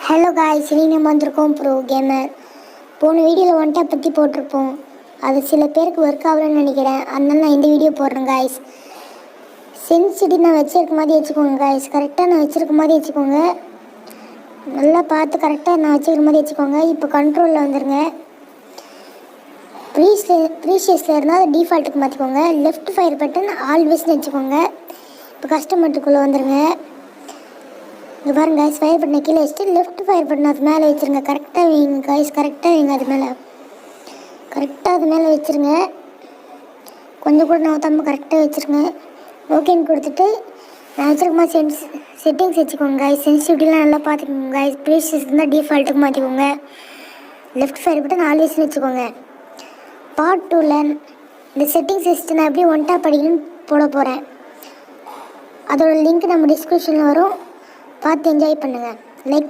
Hello guys, நம்ம வந்திருக்கோம் bro gamer. போன வீடியோவில் ஒன் டேப் பற்றி போட்டிருப்போம். அது சில பேருக்கு ஒர்க் ஆகலன்னு நினைக்கிறேன். அதனால நான் இந்த வீடியோ போடுறேன் காய்ஸ். சென்சிட்டி நான் வச்சுருக்க மாதிரி வச்சுக்கோங்க காய்ஸ். கரெக்டாக நான் வச்சுருக்க மாதிரி வச்சுக்கோங்க. நல்லா பார்த்து கரெக்டாக நான் வச்சுருக்க மாதிரி வச்சுக்கோங்க. இப்போ கண்ட்ரோலில் வந்துடுங்க. ப்ரீஷியஸில் இருந்தால் அது டிஃபால்ட்டுக்கு மாற்றிக்கோங்க. லெஃப்ட் ஃபயர் பட்டன் ஆல்வேஸ்னு வச்சுக்கோங்க. இப்போ கஸ்டமர்ட்டுக்குள்ளே வந்துடுங்க. இங்கே பாருங்க காய்ஸ், ஃபயர் பண்ண கீழே வச்சுட்டு லெஃப்ட் ஃபயர் பண்ண அது மேலே வச்சுருங்க. கரெக்டாக வைங்க காய்ஸ், கரெக்டாக வைங்க. அது மேலே கரெக்டாக அது மேலே வச்சுருங்க. கொஞ்சம் கூட நான் தம்பு கரெக்டாக வச்சுருங்க. ஓகேன்னு கொடுத்துட்டு நான் வச்சுருக்க மாதிரி செட்டிங்ஸ் வச்சுக்கோங்க காய்ஸ். சென்சிட்டிவ்லாம் நல்லா பார்த்துக்கோங்க காய்ஸ். ப்ரீஷியஸ் இருந்தால் டிஃபால்ட்டுக்கு மாற்றிக்கோங்க. லெஃப்ட் ஃபயர் பட்டன் ஆல்வேஸ்னு வச்சுக்கோங்க. பார்ட் 2ல் இந்த செட்டிங்ஸ் வச்சுட்டு நான் எப்படி ஒன் டேப் படிக்கணும்னு போட போகிறேன். அதோட லிங்க் நம்ம டிஸ்கிரிப்ஷனில் வரும். பார்த்து என்ஜாய் பண்ணுங்கள். லைக்